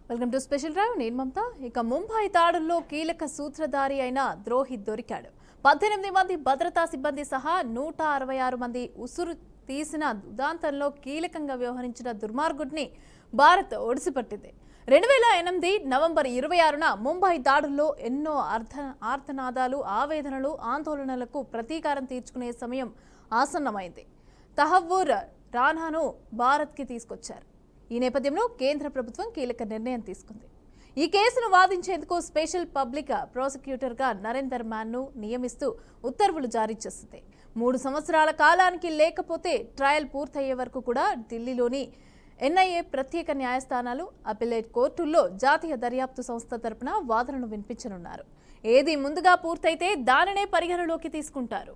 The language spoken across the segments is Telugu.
Welcome to special drive. నేను మమత. ఇక ముంబై దాడుల్లో కీలక సూత్రధారి అయిన ద్రోహి దొరికాడు. 18 మంది భద్రతా సిబ్బంది సహా 166 మంది ఉసురు తీసిన ఉదాంతంలో కీలకంగా వ్యవహరించిన దుర్మార్గుడిని భారత్ ఒడిసిపట్టింది. 2008 నవంబర్ 26న ముంబై దాడుల్లో ఎన్నో ఆర్తనాదాలు, ఆవేదనలు, ఆందోళనలకు ప్రతీకారం తీర్చుకునే సమయం ఆసన్నమైంది. తహవ్వూర్ రానాను భారత్కి తీసుకొచ్చారు. ఈ నేపథ్యంలో కేంద్ర ప్రభుత్వం కీలక నిర్ణయం తీసుకుంది. ఈ కేసును వాదించేందుకు స్పెషల్ పబ్లిక్ ప్రాసిక్యూటర్గా నరేందర్ మ్యాన్ను నియమిస్తూ ఉత్తర్వులు జారీ చేసింది. 3 సంవత్సరాల కాలానికి లేకపోతే ట్రయల్ పూర్తయ్యే వరకు కూడా ఢిల్లీలోని ఎన్ఐఏ ప్రత్యేక న్యాయస్థానాలు, అపిలేట్ కోర్టుల్లో జాతీయ దర్యాప్తు సంస్థ తరపున వాదనలు వినిపించనున్నారు. ఏది ముందుగా పూర్తయితే దానినే పరిగణలోకి తీసుకుంటారు.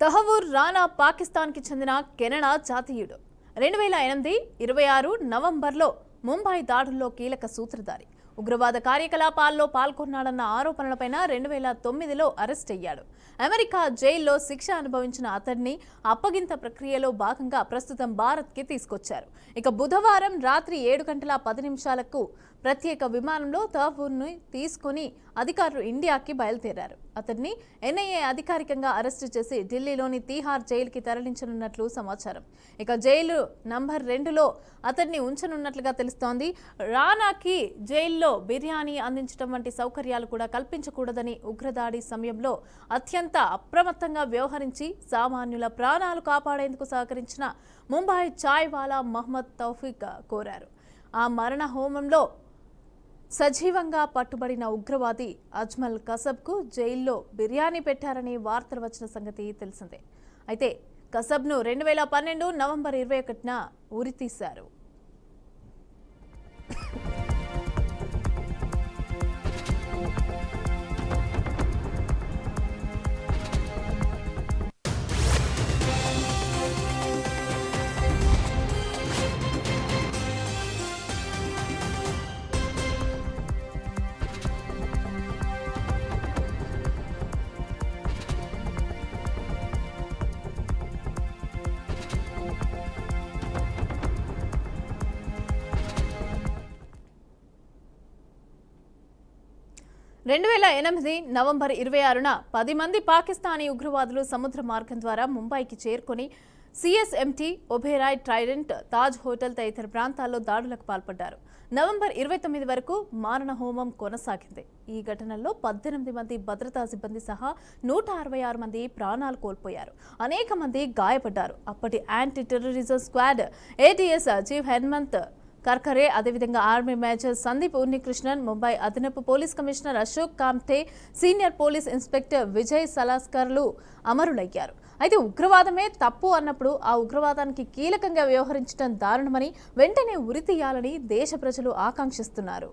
తహవ్వూర్ రానా పాకిస్తాన్కి చెందిన కెనడా జాతీయుడు. 2008 26 నవంబర్లో ముంబై దాడుల్లో కీలక సూత్రధారి. ఉగ్రవాద కార్యకలాపాల్లో పాల్గొన్నాడన్న ఆరోపణలపైన 2009లో అరెస్ట్ అయ్యాడు. అమెరికా జైల్లో శిక్ష అనుభవించిన అతడిని అప్పగింత ప్రక్రియలో భాగంగా ప్రస్తుతం భారత్కి తీసుకొచ్చారు. ఇక బుధవారం రాత్రి 7:10 ప్రత్యేక విమానంలో తహవ్వూర్ను తీసుకుని అధికారులు ఇండియాకి బయలుదేరారు. అతడిని ఎన్ఐఏ అధికారికంగా అరెస్టు చేసి ఢిల్లీలోని తీహార్ జైలుకి తరలించనున్నట్లు సమాచారం. ఇక జైలు నంబర్ 2లో అతడిని ఉంచనున్నట్లుగా తెలుస్తోంది. రానాకి జైల్లో బిర్యానీ అందించడం వంటి సౌకర్యాలు కూడా కల్పించకూడదని ఉగ్రదాడి సమయంలో అత్యంత అప్రమత్తంగా వ్యవహరించి సామాన్యుల ప్రాణాలు కాపాడేందుకు సహకరించిన ముంబై చాయ్వాలా మహమ్మద్ తౌఫీక్ కోరారు. ఆ మరణ హోమంలో సజీవంగా పట్టుబడిన ఉగ్రవాది అజ్మల్ కసబ్కు జైల్లో బిర్యానీ పెట్టారని వార్తలు వచ్చిన సంగతి తెలిసిందే. అయితే కసబ్ను 2012 నవంబర్ 21న ఉరితీశారు. నవంబర్ 26న 10 మంది పాకిస్తానీ ఉగ్రవాదులు సముద్ర మార్గం ద్వారా ముంబైకి చేరుకొని CSMT, Oberoi, Trident, Taj hotel తదితర ప్రాంతాల్లో దాడులకు పాల్పడ్డారు. నవంబర్ 29 వరకు మారణ హోమం కొనసాగింది. ఈ ఘటనలో 18 మంది భద్రతా సిబ్బంది సహా 166 మంది ప్రాణాలు కోల్పోయారు. అనేక మంది గాయపడ్డారు. అప్పటి anti terrorism squad ATS chief Hemant Karkare, అదేవిధంగా ఆర్మీ మేజర్ సందీప్ ఉన్నికృష్ణన్, ముంబై అదనపు police commissioner Ashok Kamte, senior police inspector Vijay సలాస్కర్లు అమరులయ్యారు. అయితే ఉగ్రవాదమే తప్పు అన్నప్పుడు ఆ ఉగ్రవాదానికి కీలకంగా వ్యవహరించడం దారుణమని, వెంటనే ఉరితీయాలని దేశ ప్రజలు ఆకాంక్షిస్తున్నారు.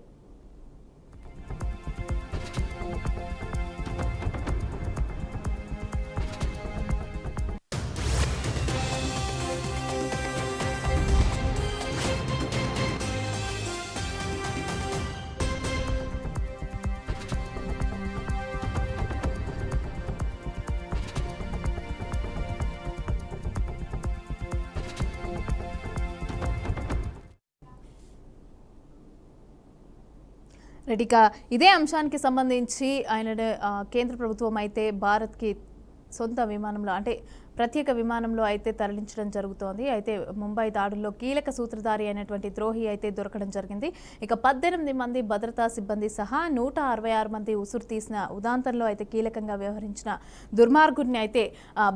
రెడ్డిగా ఇదే అంశానికి సంబంధించి కేంద్ర ప్రభుత్వం అయితే భారత్కి సొంత విమానంలో అంటే ప్రత్యేక విమానంలో అయితే తరలించడం జరుగుతోంది. అయితే ముంబై దాడుల్లో కీలక సూత్రధారి అయినటువంటి ద్రోహి అయితే దొరకడం జరిగింది. ఇక 18 మంది భద్రతా సిబ్బంది సహా 166 మంది ఉసురు తీసిన ఉదాంతంలో అయితే కీలకంగా వ్యవహరించిన దుర్మార్గుడిని అయితే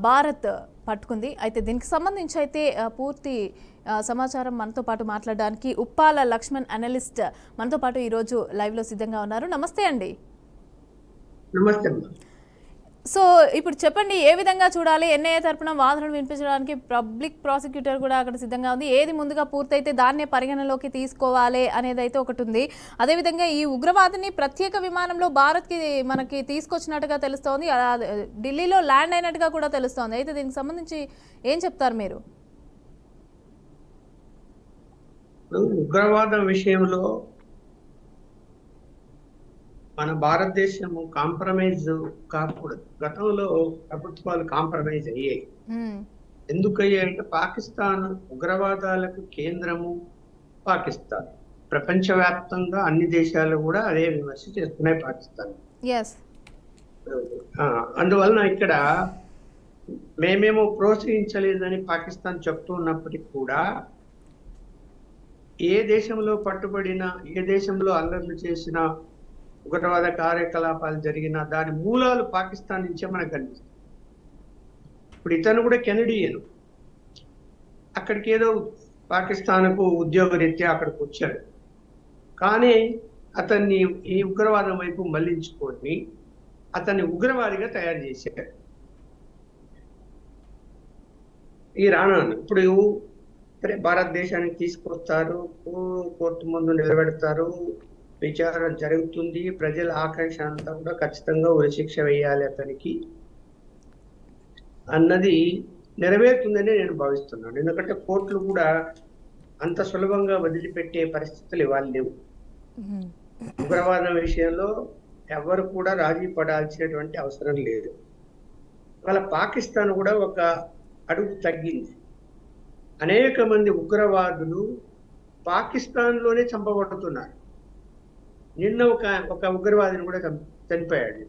భారత్ పట్టుకుంది. అయితే దీనికి సంబంధించి అయితే పూర్తి సమాచారం మనతో పాటు మాట్లాడడానికి ఉప్పాల లక్ష్మణ్ అనలిస్ట్ మనతో పాటు ఈరోజు లైవ్లో సిద్ధంగా ఉన్నారు. నమస్తే అండి. నమస్తే. సో ఇప్పుడు చెప్పండి, ఏ విధంగా చూడాలి? ఎన్ఐఏ తరపున వాదనలు వినిపించడానికి పబ్లిక్ ప్రాసిక్యూటర్ కూడా అక్కడ సిద్ధంగా ఉంది. ఏది ముందుగా పూర్తయితే దాన్నే పరిగణలోకి తీసుకోవాలి అనేది అయితే ఒకటి ఉంది. అదేవిధంగా ఈ ఉగ్రవాదిని ప్రత్యేక విమానంలో భారత్కి మనకి తీసుకొచ్చినట్టుగా తెలుస్తోంది. ఢిల్లీలో ల్యాండ్ అయినట్టుగా కూడా తెలుస్తోంది. అయితే దీనికి సంబంధించి ఏం చెప్తారు మీరు? ఉగ్రవాదం విషయంలో మన భారతదేశము కాంప్రమైజ్ కాకూడదు. గతంలో ప్రభుత్వాలు కాంప్రమైజ్ అయ్యాయి. ఎందుకయ్యాయంటే పాకిస్తాన్ ఉగ్రవాదాలకు కేంద్రము పాకిస్తాన్. ప్రపంచవ్యాప్తంగా అన్ని దేశాలు కూడా అదే విమర్శ చేస్తున్నాయి పాకిస్తాన్. అందువలన ఇక్కడ మేమేమో ప్రోత్సహించలేదని పాకిస్తాన్ చెప్తూ ఉన్నప్పటికీ కూడా ఏ దేశంలో పట్టుబడినా, ఏ దేశంలో అల్లర్లు చేసినా, ఉగ్రవాద కార్యకలాపాలు జరిగినా దాని మూలాలు పాకిస్తాన్ నుంచే మనకు కనిపిస్తాయి. ఇప్పుడు ఇతను కూడా కెనడియన్, అక్కడికి ఏదో పాకిస్తాన్కు ఉద్యోగరీత్యా అక్కడికి వచ్చాడు. కానీ అతన్ని ఈ ఉగ్రవాదం వైపు మళ్లించుకొని అతన్ని ఉగ్రవాదిగా తయారు చేశాడు ఈ రాణాను. ఇప్పుడు సరే భారతదేశానికి తీసుకొస్తారు, కోర్టు ముందు నిలబెడతారు, విచారణ జరుగుతుంది, ప్రజల ఆకాంక్ష అంతా కూడా ఖచ్చితంగా ఉరిశిక్ష వేయాలి అతనికి అన్నది నెరవేరుతుందని నేను భావిస్తున్నాను. ఎందుకంటే కోర్టులు కూడా అంత సులభంగా వదిలిపెట్టే పరిస్థితులు ఇవాళ లేవు. ఉగ్రవాదం విషయంలో ఎవరు కూడా రాజీ పడాల్సినటువంటి అవసరం లేదు. వాళ్ళ పాకిస్తాన్ కూడా ఒక అడుగు తగ్గింది. అనేక మంది ఉగ్రవాదులు పాకిస్తాన్లోనే చంపబడుతున్నారు. నిన్న ఒక ఉగ్రవాదిని కూడా చనిపోయాడు.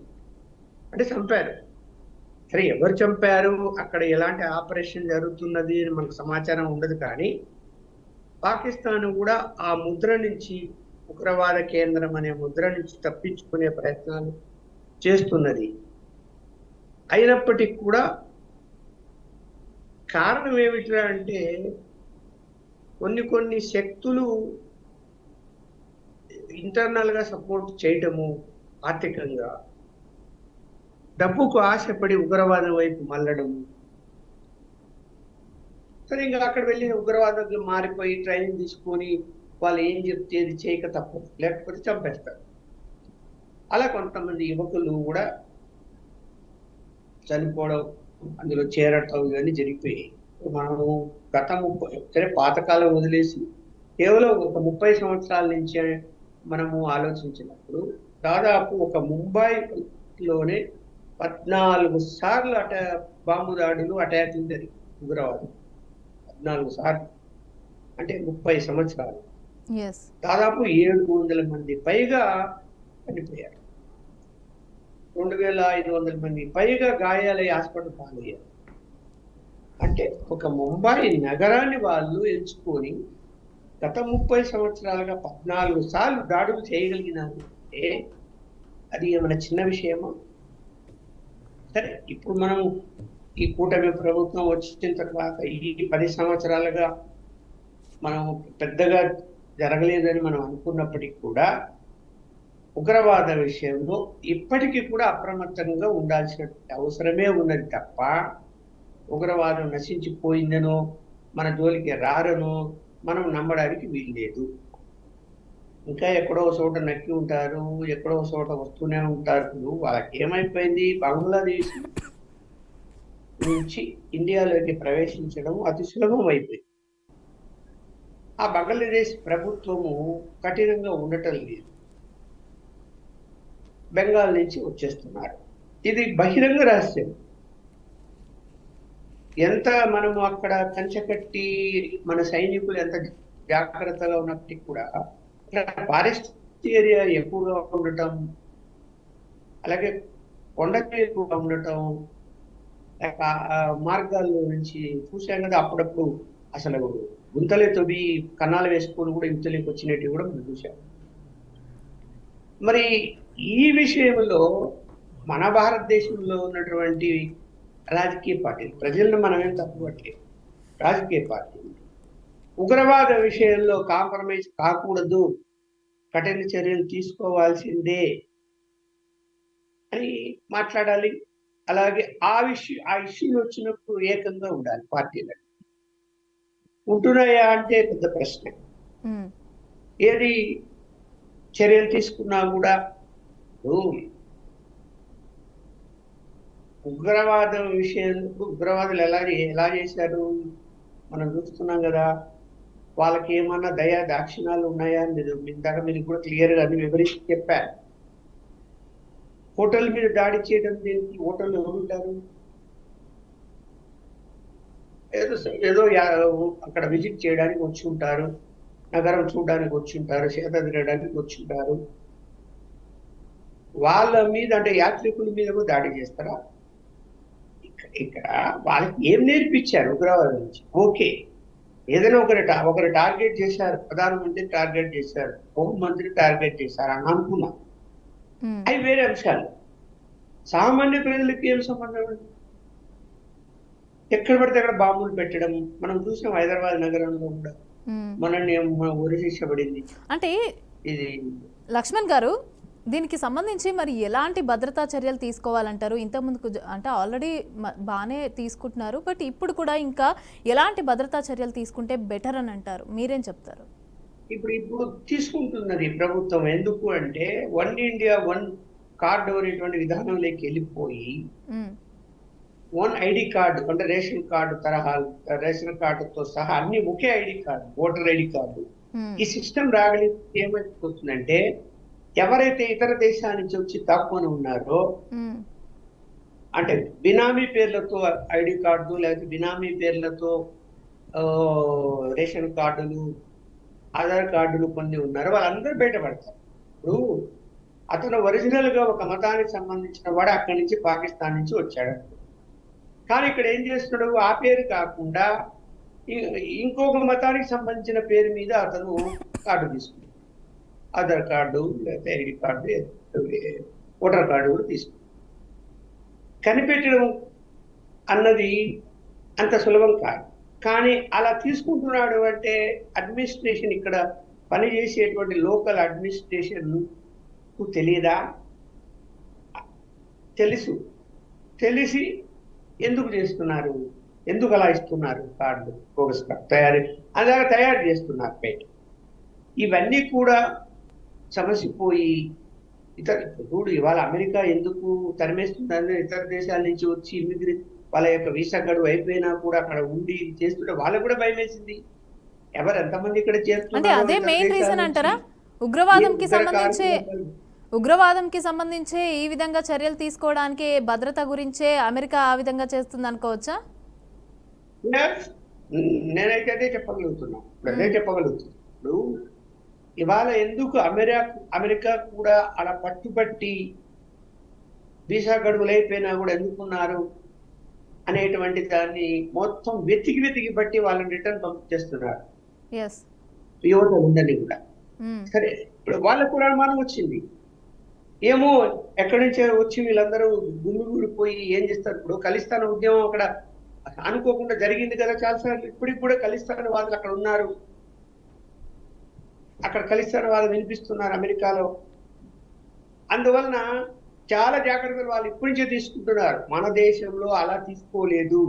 అంటే చంపారు. సరే ఎవరు చంపారు, అక్కడ ఎలాంటి ఆపరేషన్ జరుగుతున్నది మనకు సమాచారం ఉండదు. కానీ పాకిస్తాన్ కూడా ఆ ముద్ర నుంచి, ఉగ్రవాద కేంద్రం అనే ముద్ర నుంచి తప్పించుకునే ప్రయత్నాలు చేస్తున్నది. అయినప్పటికీ కూడా కారణం ఏమిట్రా అంటే కొన్ని శక్తులు ఇంటర్నల్ గా సపోర్ట్ చేయటము, ఆర్థికంగా డబ్బుకు ఆశపడి ఉగ్రవాదం వైపు మళ్ళడము. సరే ఇంకా అక్కడ వెళ్ళి ఉగ్రవాదులు మారిపోయి ట్రైనింగ్ తీసుకొని వాళ్ళు ఏం చెప్తే అది చేయక తప్పదు, లేకపోతే చంపేస్తారు. అలా కొంతమంది యువకులు కూడా చనిపోవడం, అందులో చేరటం ఇవన్నీ జరిగిపోయాయి. మనము గత సరే పాతకాలం వదిలేసి కేవలం ఒక 30 సంవత్సరాల నుంచే మనము ఆలోచించినప్పుడు దాదాపు ఒక ముంబైలోనే 14 సార్లు బాంబు దాడులు, అటాక్లు జరిగాయి. ఉగ్రవాదం 14 సార్లు అంటే 30 సంవత్సరాలు. దాదాపు 700 మంది పైగా చనిపోయారు. 2500 మంది పైగా గాయాలై హాస్పిటల్ పాలయ్యారు. అంటే ఒక ముంబై నగరాన్ని వాళ్ళు ఎంచుకొని గత 30 సంవత్సరాలుగా 14 సార్లు దాడులు చేయగలిగినారు అంటే అది ఏమైనా చిన్న విషయమా? సరే ఇప్పుడు మనం ఈ కూటమి ప్రభుత్వం వచ్చిన తర్వాత ఈ 10 సంవత్సరాలుగా మనం పెద్దగా జరగలేదని మనం అనుకున్నప్పటికీ కూడా ఉగ్రవాద విషయంలో ఇప్పటికీ కూడా అప్రమత్తంగా ఉండాల్సిన అవసరమే ఉన్నది తప్ప ఉగ్రవాదం నశించిపోయిందనో మన జోలికి రారనో మనం నమ్మడానికి వీల్లేదు. ఇంకా ఎక్కడో చోట నక్కి ఉంటారు, ఎక్కడో చోట వస్తూనే ఉంటారు. వాళ్ళకి ఏమైపోయింది, బంగ్లాదేశ్ నుంచి ఇండియాలోకి ప్రవేశించడం అతి సులభం అయిపోయింది. ఆ బంగ్లాదేశ్ ప్రభుత్వము కఠినంగా ఉండటం లేదు, బెంగాల్ నుంచి వచ్చేస్తున్నారు. ఇది బహిరంగ రహస్యం. ఎంత మనము అక్కడ కంచెకట్టి మన సైనికులు ఎంత జాగ్రత్తగా ఉన్నప్పటికీ కూడా ఫారెస్ట్ ఏరియా ఎక్కువగా ఉండటం, అలాగే కొండలు ఎక్కువగా ఉండటం, మార్గాల్లో నుంచి చూసాం కదా అప్పుడప్పుడు అసలు గుంతలే తవ్వి కన్నాలు వేసుకొని కూడా యుద్ధలోకి వచ్చినట్టు కూడా మనం చూసాం. మరి ఈ విషయంలో మన భారతదేశంలో ఉన్నటువంటి రాజకీయ పార్టీలు, ప్రజలను మనమేం తప్పుపట్టలేదు, రాజకీయ పార్టీలు ఉగ్రవాద విషయంలో కాంప్రమైజ్ కాకూడదు, కఠిన చర్యలు తీసుకోవాల్సిందే అని మాట్లాడాలి. అలాగే ఆ ఇష్యూలు వచ్చినప్పుడు ఏకంగా ఉండాలి పార్టీలు. ఉంటున్నాయా అంటే పెద్ద ప్రశ్న. ఉమ్, ఏది చర్యలు తీసుకున్నా కూడా ఇప్పుడు ఉగ్రవాదం విషయంలో ఉగ్రవాదులు ఎలా చేశారు మనం చూస్తున్నాం కదా. వాళ్ళకి ఏమన్నా దయా దాక్షిణాలు ఉన్నాయా అని ఇందాక మీరు కూడా క్లియర్ గా అన్ని వివరించి చెప్పారు. హోటల్ మీద దాడి చేయడం దేనికి? హోటల్ ఎవరు ఉంటారు? ఏదో ఏదో అక్కడ విజిట్ చేయడానికి వచ్చి ఉంటారు, నగరం చూడడానికి వచ్చి ఉంటారు, చేత తిరగడానికి వచ్చి ఉంటారు. వాళ్ళ మీద అంటే యాత్రికుల మీద కూడా దాడి చేస్తారా? ఇక్కడ వాళ్ళకి ఏం నేర్పించారు ఉగ్రవాదం నుంచి? ఓకే, ఏదైనా ఒకరు టార్గెట్ చేశారు, ప్రధానమంత్రి టార్గెట్ చేశారు, హోంమంత్రి టార్గెట్ చేశారు అని అనుకున్నాం. ఉమ్, అవి వేరే అంశాలు. సామాన్య ప్రజలకి ఏం సంబంధం ఉంది? ఎక్కడ పడితే అక్కడ బాంబులు పెట్టడం మనం చూసాం. హైదరాబాద్ నగరంలో కూడా ఉమ్. మనల్ని ఉరి శిక్ష పడింది. అంటే ఇది లక్ష్మణ్ గారు, దీనికి సంబంధించి మరి ఎలాంటి భద్రతా చర్యలు తీసుకోవాలంటారు? ఇంతకుముందుకు అంటే ఆల్రెడీ బాగానే తీసుకుంటున్నారు, బట్ ఇప్పుడు కూడా ఇంకా ఎలాంటి భద్రతా చర్యలు తీసుకుంటే బెటర్ అని అంటారు? మీరేం చెప్తారు? ఇప్పుడు తీసుకుంటున్నది ప్రభుత్వం. ఎందుకు అంటే వన్ ఇండియా వన్ కార్డు అనేటువంటి విధానంలోకి వెళ్ళిపోయి ఉమ్, వన్ ఐడి కార్డు అంటే రేషన్ కార్డు తరహా, రేషన్ కార్డుతో సహా అన్ని ఒకే ID card, voter ID card. ఉమ్, ఈ సిస్టమ్ రాగలిగితే ఏమైపోతుందంటే ఎవరైతే ఇతర దేశాల నుంచి వచ్చి దాక్కుని ఉన్నారో ఉమ్, అంటే బినామీ పేర్లతో ఐడి కార్డు లేకపోతే బినామీ పేర్లతో రేషన్ కార్డులు, ఆధార్ కార్డులు పొంది ఉన్నారు, వాళ్ళందరూ బయటపడతారు. ఇప్పుడు అతను ఒరిజినల్ గా ఒక మతానికి సంబంధించిన వాడు అక్కడి నుంచి పాకిస్తాన్ నుంచి వచ్చాడు, కానీ ఇక్కడ ఏం చేస్తున్నాడు? ఆ పేరు కాకుండా ఇంకొక మతానికి సంబంధించిన పేరు మీద అతను కార్డు తీసుకున్నాడు. ఆధార్ కార్డు లేకపోతే ఐడి కార్డు, ఓటర్ కార్డు కూడా తీసుకున్నాడు. కనిపెట్టడం అన్నది అంత సులభం కాదు. కానీ అలా తీసుకుంటున్నాడు అంటే అడ్మినిస్ట్రేషన్, ఇక్కడ పనిచేసేటువంటి లోకల్ అడ్మినిస్ట్రేషన్ తెలియదా? తెలిసి ఎందుకు చేస్తున్నారు? ఎందుకు అలా ఇస్తున్నారు? కార్డు బోగస్ కార్డు తయారు చేస్తున్నారు బయట. ఇవన్నీ కూడా సమసిపోయి చూడు ఇవాళ అమెరికా ఎందుకు తరిమేస్తుందని ఇతర దేశాల నుంచి వచ్చి వాళ్ళ యొక్క వీసా గడువు అయిపోయినా కూడా అక్కడ ఉండి చేస్తుంటే వాళ్ళకు కూడా భయం వేసింది. ఎవరు ఎంతమంది ఇక్కడ అంటే చేస్తున్నారు? అదే మెయిన్ రీజన్ అంటారా? ఉగ్రవాదంకి సంబంధించే ఈ విధంగా చర్యలు తీసుకోవడానికి భద్రత గురించే అమెరికా ఆ విధంగా చేస్తుంది అనుకోవచ్చా? నేనైతే అదే చెప్పగలుగుతున్నా. ఇప్పుడు ఇవాళ ఎందుకు అమెరికా కూడా అలా పట్టుబట్టి వీసా గడువులు అయిపోయినా కూడా ఎందుకున్నారు అనేటువంటి దాన్ని మొత్తం వెతికి బట్టి వాళ్ళని రిటర్న్ పంపించేస్తున్నారు యువత ఉందని కూడా. సరే, ఇప్పుడు వాళ్ళకు కూడా అనుమానం వచ్చింది, ఏమో ఎక్కడి నుంచి వచ్చి వీళ్ళందరూ గుమిగూడిపోయి ఏం చేస్తారు? ఇప్పుడు ఖలిస్తాన్ ఉద్యమం అక్కడ అనుకోకుండా జరిగింది కదా చాలాసార్లు. ఇప్పటికి కూడా ఖలిస్తాన్ వాళ్ళు అక్కడ ఉన్నారు, అక్కడ ఖలిస్తాన్ వాళ్ళు వినిపిస్తున్నారు అమెరికాలో. అందువలన చాలా జాగ్రత్తలు వాళ్ళు ఇప్పటి నుంచే తీసుకుంటున్నారు. మన దేశంలో అలా తీసుకోలేదు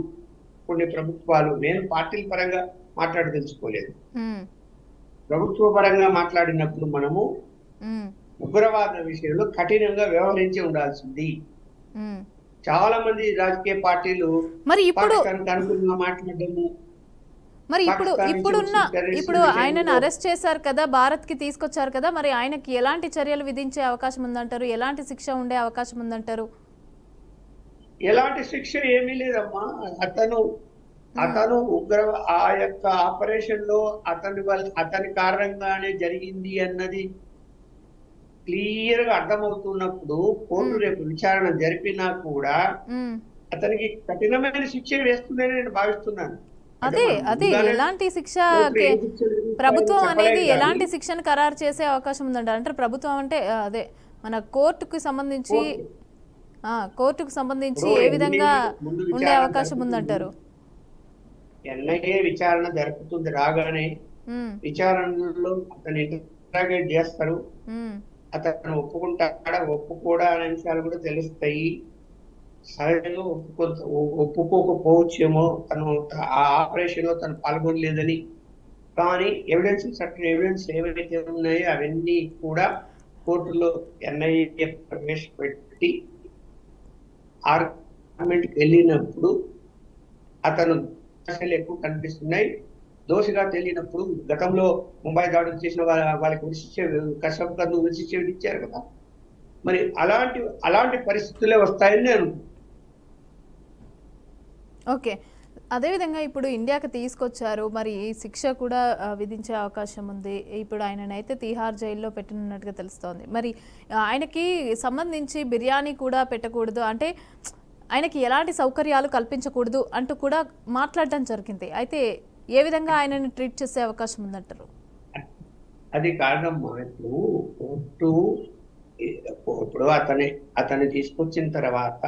కొన్ని ప్రభుత్వాలు. నేను పార్టీల పరంగా తెలుసుకోలేదు, ప్రభుత్వ పరంగా మాట్లాడినప్పుడు మనము ఉగ్రవాద విషయంలో కఠినంగా వ్యవహరించి ఉండాల్సింది. చాలా మంది రాజకీయ పార్టీలు మరి ఇప్పుడు మాట్లాడము. మరి ఇప్పుడు ఆయనను అరెస్ట్ చేశారు కదా, భారత్ కి తీసుకొచ్చారు కదా, మరి ఆయనకి ఎలాంటి చర్యలు విధించే అవకాశం ఉందంటారు? ఎలాంటి శిక్ష ఉండే అవకాశం ఉందంటారు? ఎలాంటి శిక్ష ఏమీ లేదమ్మా. అతను ఆ యొక్క ఆపరేషన్ లో అతని కారణంగానే జరిగింది అన్నది క్లియర్ గా అర్థమవుతున్నప్పుడు కోర్టు రేపు విచారణ జరిపినా కూడా అతనికి కఠినమైన శిక్ష వేస్తుందని నేను భావిస్తున్నాను. అదే ఎలాంటి శిక్ష ప్రభుత్వం అనేది ఎలాంటి శిక్షను ఖరారు చేసే అవకాశం ఉందంటారు? అంటే ప్రభుత్వం అంటే అదే మన కోర్టుకు సంబంధించి ఏ విధంగా ఉండే అవకాశం ఉందంటారు? ఎన్ఐఏ విచారణ జరుపుతుంది. రాగానే విచారణలో అతను ఇంటరాగేట్ చేస్తారు. అతను ఒప్పుకుంటాడా ఒప్పుకోడా అనే అంశాలు కూడా తెలుస్తాయి. సహజంగా ఒప్పుకోకపోవచ్చేమో, తను ఆ ఆపరేషన్ లో తను పాల్గొనలేదని. కానీ సర్టన్ ఎవిడెన్స్ ఏవైతే ఉన్నాయో అవన్నీ కూడా కోర్టులో ఎన్ఐఏ ప్రవేశపెట్టి ఆర్గ్యుమెంట్కి వెళ్ళినప్పుడు అతను దోషాలు ఎక్కువ కనిపిస్తున్నాయి. దోషిగా తెలియనప్పుడు గతంలో ముంబై దాడులు చేసిన వాళ్ళకి కశ్యప్ గారు ఉరిశిక్ష విధించారు కదా. మరి అలాంటి పరిస్థితులే వస్తాయని నేను. ఓకే, అదేవిధంగా ఇప్పుడు ఇండియాకి తీసుకొచ్చారు, మరి శిక్ష కూడా విధించే అవకాశం ఉంది. ఇప్పుడు ఆయననైతే తిహార్ జైల్లో పెట్టనున్నట్టుగా తెలుస్తోంది. మరి ఆయనకి సంబంధించి బిర్యానీ కూడా పెట్టకూడదు, అంటే ఆయనకి ఎలాంటి సౌకర్యాలు కల్పించకూడదు అంటూ కూడా మాట్లాడడం జరిగింది. అయితే ఏ విధంగా ఆయనని ట్రీట్ చేసే అవకాశం ఉందంటారు? అది కాదమ్మా. ఇప్పుడు అతన్ని తీసుకొచ్చిన తర్వాత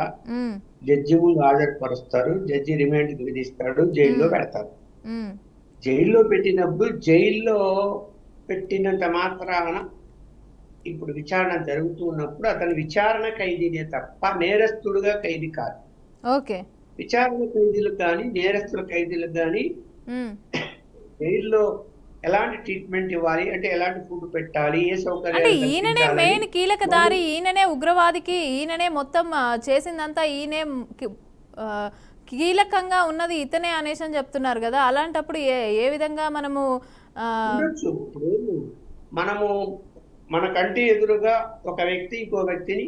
జడ్జి ముందు హాజరుపరుస్తారు, జడ్జి రిమాండ్ విధిస్తాడు, జైల్లో పెడతారు. జైల్లో పెట్టినప్పుడు జైల్లో పెట్టినంత మాత్రాన ఇప్పుడు విచారణ జరుగుతున్నప్పుడు అతను విచారణ ఖైదీనే తప్ప నేరస్తుడుగా ఖైదీ కాదు. ఓకే, విచారణ ఖైదీలకు కానీ నేరస్తుల ఖైదీలకు కానీ జైల్లో ఎలాంటి ట్రీట్మెంట్ ఇవ్వాలి, అంటే ఎలాంటి ఫుడ్ పెట్టాలి, ఏ అంటే ఈయననే మెయిన్ కీలకదారి, ఈయననే ఉగ్రవాదికి, ఈయననే మొత్తం చేసిందంతా, ఈయనే కీలకంగా ఉన్నది ఇతనే అనేసి అని చెప్తున్నారు కదా. అలాంటప్పుడు ఏ విధంగా మనము మన కంటి ఎదురుగా ఒక వ్యక్తి ఇంకో వ్యక్తిని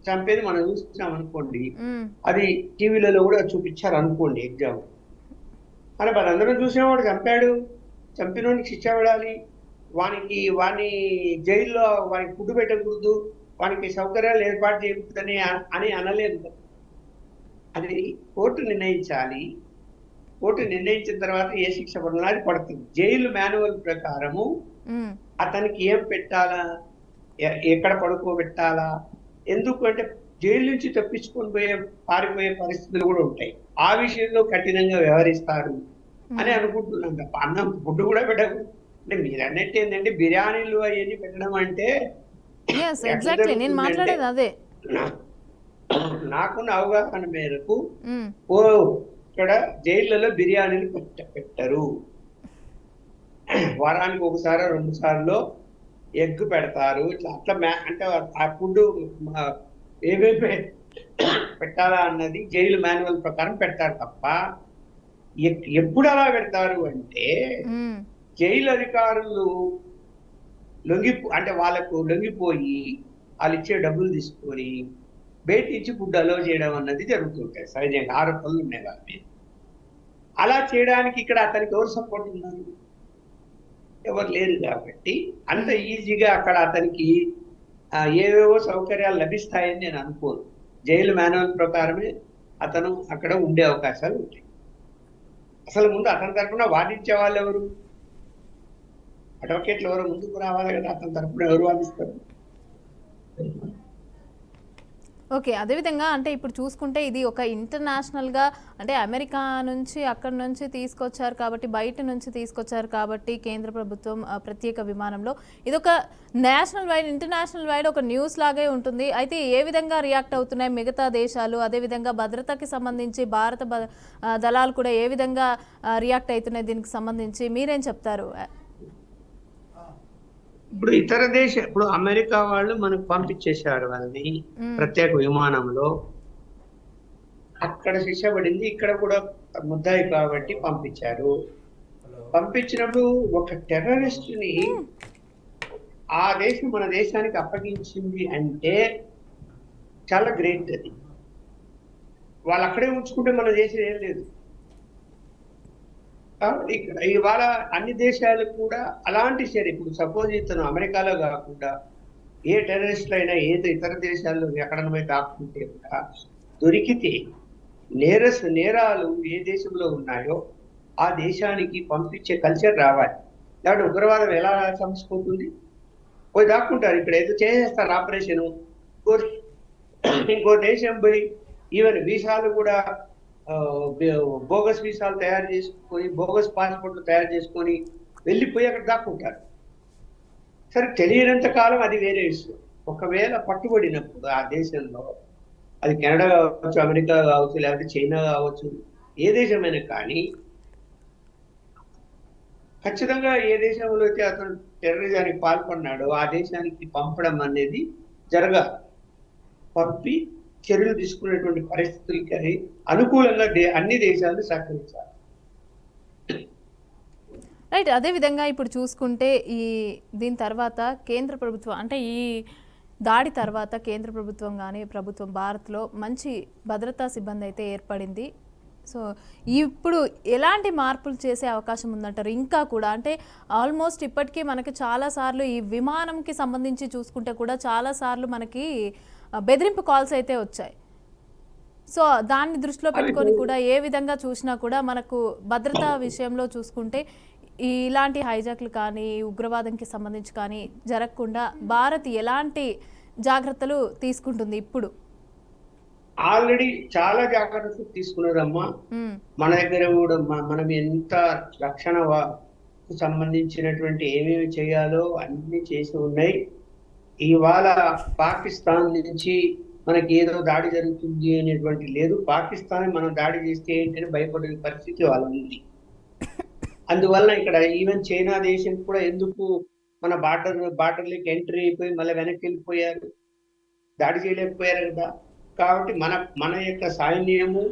చంపేది మనం చూస్తున్నాం అనుకోండి, అది టీవీలలో కూడా చూపించారు అనుకోండి ఎగ్జామ్, అని మనందరం చూసినవాడు చంపినోడికి శిక్ష పడాలి, వాని జైల్లో వానికి ఫుడ్ పెట్టకూడదు, వానికి సౌకర్యాలు ఏర్పాటు చేయకూడదని అని అనలేదు. అది కోర్టు నిర్ణయించాలి. కోర్టు నిర్ణయించిన తర్వాత ఏ శిక్ష పడాలి అది పడుతుంది. జైలు మాన్యువల్ ప్రకారము అతనికి ఏం పెట్టాలా, ఎక్కడ పడుకోబెట్టాలా, ఎందుకంటే జైలు నుంచి తప్పించుకొని పారిపోయే పరిస్థితులు కూడా ఉంటాయి. ఆ విషయంలో కఠినంగా వ్యవహరిస్తారు అని అనుకుంటున్నాం తప్ప అన్నం ఫుడ్ కూడా పెట్టకు. అంటే మీరు అన్నట్టు ఏంటంటే బిర్యానీలు అవన్నీ పెట్టడం అంటే నేను మాట్లాడేది అదే. నాకున్న అవగాహన మేరకు ఇక్కడ జైళ్ళలో బిర్యానీలు పెట్టరు. వారానికి ఒకసారి 2 సార్లు ఎగ్ పెడతారు. అట్లా అంటే ఆ ఫుడ్ ఏమేమి పెట్టాలా అన్నది జైలు మాన్యువల్ ప్రకారం పెడతారు తప్ప ఎప్పుడు అలా పెడతారు అంటే జైలు అధికారులు అంటే వాళ్ళకు లొంగిపోయి వాళ్ళు ఇచ్చే డబ్బులు తీసుకొని బయట ఇచ్చి ఫుడ్ అలో చేయడం అన్నది జరుగుతుంటాయి. సహజంగా ఆరోపణలు ఉన్నాయి వాళ్ళ మీద. అలా చేయడానికి ఇక్కడ అతనికి ఎవరు సపోర్ట్ ఉన్నారు? ఎవరు లేరు. కాబట్టి అంత ఈజీగా అక్కడ అతనికి ఏవేవో సౌకర్యాలు లభిస్తాయని నేను అనుకోను. జైలు మాన్యువల్ ప్రకారమే అతను అక్కడ ఉండే అవకాశాలు ఉంటాయి. అసలు ముందు అతని తరఫున వాదించే వాళ్ళు ఎవరు? అడ్వకేట్లు ఎవరు ముందుకు రావాలి కదా, అతని తరఫున ఎవరు వాదిస్తారు? ఓకే, అదేవిధంగా అంటే ఇప్పుడు చూసుకుంటే ఇది ఒక ఇంటర్నేషనల్గా, అంటే అమెరికా నుంచి అక్కడి నుంచి తీసుకొచ్చారు కాబట్టి, బయట నుంచి తీసుకొచ్చారు కాబట్టి కేంద్ర ప్రభుత్వం ప్రత్యేక విమానంలో ఇది ఒక నేషనల్ వైడ్, ఇంటర్నేషనల్ వైడ్ ఒక న్యూస్ లాగే ఉంటుంది. అయితే ఏ విధంగా రియాక్ట్ అవుతున్నాయి మిగతా దేశాలు, అదేవిధంగా భద్రతకి సంబంధించి భారత దళాలు కూడా ఏ విధంగా రియాక్ట్ అవుతున్నాయి దీనికి సంబంధించి మీరేం చెప్తారు? ఇప్పుడు ఇప్పుడు అమెరికా వాళ్ళు మనకు పంపించేశారు వాళ్ళని ప్రత్యేక విమానంలో. అక్కడ శిక్ష పడింది, ఇక్కడ కూడా ముద్దాయి కాబట్టి పంపించారు. పంపించినప్పుడు ఒక టెర్రరిస్ట్ ని ఆ దేశం మన దేశానికి అప్పగించింది అంటే చాలా గ్రేట్. అది వాళ్ళు అక్కడే ఉంచుకుంటే మన దేశం ఏం లేదు. ఇక్కడ ఇవాళ అన్ని దేశాలు కూడా అలాంటి చర్య, ఇప్పుడు సపోజ్ ఇతను అమెరికాలో కాకుండా ఏ టెర్రరిస్టులు అయినా ఏదో ఇతర దేశాల్లో ఎక్కడైనా పోయి కాకుంటే కూడా దొరికితే నేరాలు ఏ దేశంలో ఉన్నాయో ఆ దేశానికి పంపించే కల్చర్ రావాలి. కాబట్టి ఉగ్రవాదం ఎలా సంస్కృతుంది? పోయి దాక్కుంటారు, ఇక్కడ ఏదో చేసేస్తారు ఆపరేషన్, ఇంకో దేశం పోయి ఈవెన్ వీసాలు కూడా బోగస్ వీసాలు తయారు చేసుకొని, బోగస్ పాస్పోర్ట్లు తయారు చేసుకొని వెళ్ళిపోయి అక్కడ దాక్కుంటారు. సరే, తెలియనంత కాలం అది వేరే విషయం. ఒకవేళ పట్టుబడినప్పుడు ఆ దేశంలో అది కెనడా కావచ్చు, అమెరికా కావచ్చు, లేకపోతే చైనా కావచ్చు, ఏ దేశమైనా కానీ ఖచ్చితంగా ఏ దేశంలో అయితే అతను టెర్రరిజానికి పాల్పడినాడో ఆ దేశానికి పంపడం అనేది జరగాలి. పంపి చర్యలు తీసుకునేటువంటి పరిస్థితులకి అనుకూలంగా అన్ని దేశాలు సహకరించాలి. రైట్. అదేవిధంగా ఇప్పుడు చూసుకుంటే దీని తర్వాత కేంద్ర ప్రభుత్వం అంటే ఈ దాడి తర్వాత కేంద్ర ప్రభుత్వం కానీ ప్రభుత్వం భారత్లో మంచి భద్రతా సిబ్బంది అయితే ఏర్పడింది. సో ఇప్పుడు ఎలాంటి మార్పులు చేసే అవకాశం ఉందంటారు? ఇంకా కూడా అంటే ఆల్మోస్ట్ ఇప్పటికీ మనకి చాలాసార్లు ఈ విమానంకి సంబంధించి చూసుకుంటే కూడా చాలాసార్లు మనకి బెదిరింపు కాల్స్ అయితే వచ్చాయి. సో దాన్ని దృష్టిలో పెట్టుకొని కూడా ఏ విధంగా చూసినా కూడా మనకు భద్రతా విషయంలో చూసుకుంటే ఇలాంటి హైజాక్లు కానీ ఉగ్రవాదంకి సంబంధించి కానీ జరగకుండా భారత్ ఎలాంటి జాగ్రత్తలు తీసుకుంటుంది ఇప్పుడు? ఆల్రెడీ చాలా జాగ్రత్తలు తీసుకున్నదమ్మా. మన దగ్గర కూడా మనం ఎంత రక్షణ సంబంధించినటువంటి ఏమేమి చేయాలో అన్ని చేసి ఉన్నాయి. ఇవాళ పాకిస్తాన్ నుంచి మనకి ఏదో దాడి జరుగుతుంది అనేటువంటి లేదు. పాకిస్తాన్ మనం దాడి చేస్తే ఏంటంటే భయపడే పరిస్థితి వాళ్ళ ఉంది. అందువల్ల ఇక్కడ ఈవెన్ చైనా దేశం కూడా ఎందుకు మన బార్డర్లోకి ఎంట్రీ అయిపోయి మళ్ళీ వెనక్కి వెళ్ళిపోయారు, దాడి చేయలేకపోయారు కదా. కాబట్టి మన యొక్క సైన్యము,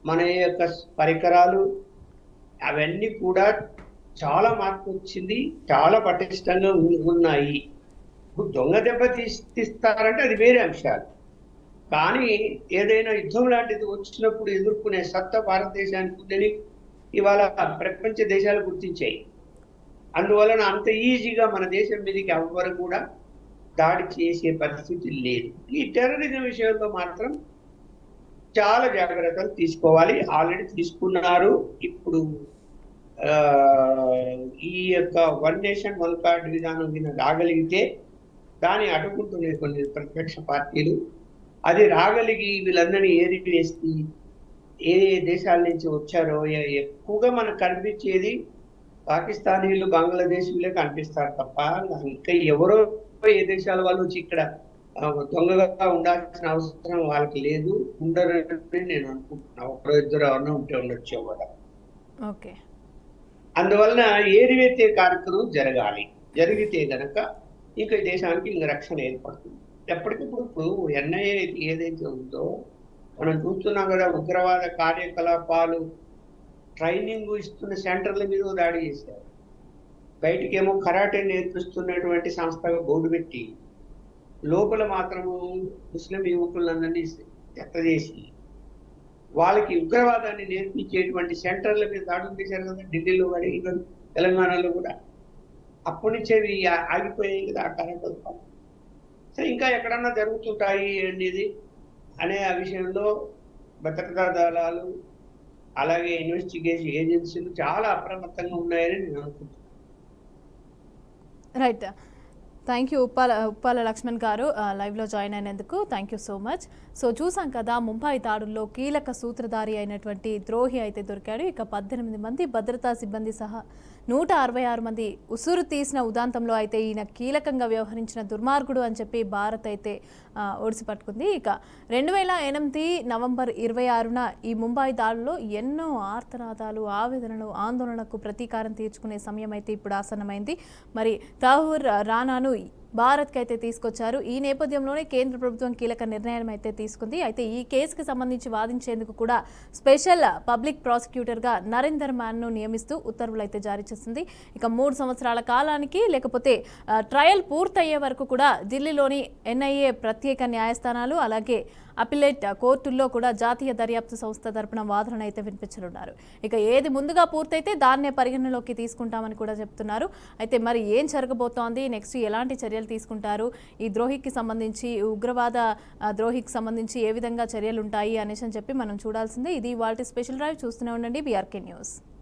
మన యొక్క పరికరాలు అవన్నీ కూడా చాలా మార్పు వచ్చింది, చాలా పటిష్టంగా ఉన్నాయి. దొంగ దెబ్బ తీస్తారంటే అది వేరే అంశాలు. కానీ ఏదైనా యుద్ధం లాంటిది వచ్చినప్పుడు ఎదుర్కొనే సత్తా భారతదేశానికి ఉందని ఇవాళ ప్రపంచ దేశాలు గుర్తించాయి. అందువలన అంత ఈజీగా మన దేశం మీదకి ఎవ్వరు కూడా దాడి చేసే పరిస్థితి లేదు. ఈ టెర్రరిజం విషయంలో మాత్రం చాలా జాగ్రత్తలు తీసుకోవాలి. ఆల్రెడీ తీసుకున్నారు. ఇప్పుడు ఈ యొక్క వన్ నేషన్ వన్ కార్డ్ విధానం మీద రాగలిగితే దాన్ని అడ్డుకుంటున్నాయి కొన్ని ప్రతిపక్ష పార్టీలు. అది రాగలిగి వీళ్ళందరినీ ఏరి వేసి ఏ దేశాల నుంచి వచ్చారో ఎక్కువగా మనకు కనిపించేది పాకిస్తానీలు, బంగ్లాదేశీలే కనిపిస్తారు తప్ప ఇంకా ఎవరో ఏ దేశాల వాళ్ళు వచ్చి ఇక్కడ దొంగగా ఉండాల్సిన అవసరం వాళ్ళకి లేదు, ఉండరని నేను అనుకుంటున్నా. ఒకరో ఇద్దరు ఎవరన్నా ఉంటే ఉండొచ్చు కూడా. ఓకే. అందువలన ఏరివేతే కార్యక్రమం జరగాలి. జరిగితే గనక ఇంకా ఈ దేశానికి ఇంకా రక్షణ ఏర్పడుతుంది. ఎప్పటికిప్పుడు ఎన్ఐఏ ఏదైతే ఉందో మనం చూస్తున్నాం కదా, ఉగ్రవాద కార్యకలాపాలు ట్రైనింగ్ ఇస్తున్న సెంటర్ల మీద దాడి చేశారు. బయటికేమో కరాటే నేర్పిస్తున్నటువంటి సంస్థగా బోర్డు పెట్టి లోపల మాత్రము ముస్లిం యువకులందరినీ ఎత్తచేసి వాళ్ళకి ఉగ్రవాదాన్ని నేర్పించేటువంటి సెంటర్ల మీద దాడులు చేశారు కదా, ఢిల్లీలో కానీ తెలంగాణలో కూడా. అప్పటి నుంచే ఆగిపోయాయి కదా ఆ కార్యకలాపాలు. సో ఇంకా ఎక్కడన్నా జరుగుతుంటాయి అనేది అనే ఆ విషయంలో భద్రతా దళాలు అలాగే ఇన్వెస్టిగేషన్ ఏజెన్సీలు చాలా అప్రమత్తంగా ఉన్నాయని నేను అనుకుంటున్నాను. Right. Thank you Uppala Lakshman గారు లైవ్లో జాయిన్ అయినందుకు thank you so much. So చూసాం కదా, ముంబై దాడుల్లో కీలక సూత్రధారి అయినటువంటి ద్రోహి అయితే దొరికాడు. ఇక 18 మంది భద్రతా సిబ్బంది సహా 166 మంది ఉసురు తీసిన ఉదాంతంలో అయితే ఈయన కీలకంగా వ్యవహరించిన దుర్మార్గుడు అని చెప్పి భారత్ అయితే ఒడిసి పట్టుకుంది. ఇక 2008 నవంబర్ 26న ఈ ముంబై దాడుల్లో ఎన్నో ఆర్తనాదాలు, ఆవేదనలు, ఆందోళనకు ప్రతీకారం తీర్చుకునే సమయం అయితే ఇప్పుడు ఆసన్నమైంది. మరి తహూర్ రానాను భారత్కి అయితే తీసుకొచ్చారు. ఈ నేపథ్యంలోనే కేంద్ర ప్రభుత్వం కీలక నిర్ణయం అయితే తీసుకుంది. అయితే ఈ కేసుకి సంబంధించి వాదించేందుకు కూడా స్పెషల్ పబ్లిక్ ప్రాసిక్యూటర్గా నరేందర్ మ్యాన్ను నియమిస్తూ ఉత్తర్వులు అయితే జారీ చేసింది. ఇక 3 సంవత్సరాల కాలానికి లేకపోతే ట్రయల్ పూర్తయ్యే వరకు కూడా ఢిల్లీలోని ఎన్ఐఏ ప్రత్యేక న్యాయస్థానాలు అలాగే అపిలేట్ కోర్టుల్లో కూడా జాతీయ దర్యాప్తు సంస్థ తరపున వాదనను అయితే వినిపించనున్నారు. ఇక ఏది ముందుగా పూర్తయితే దాన్నే పరిగణలోకి తీసుకుంటామని కూడా చెప్తున్నారు. అయితే మరి ఏం జరగబోతోంది, నెక్స్ట్ ఎలాంటి చర్యలు తీసుకుంటారు, ఈ ద్రోహికి సంబంధించి ఉగ్రవాద ద్రోహికి సంబంధించి ఏ విధంగా చర్యలు ఉంటాయి అనేసి అని చెప్పి మనం చూడాల్సిందే. ఇది ఇవాల్టి స్పెషల్ డ్రైవ్. చూస్తూనే ఉండండి BRK న్యూస్.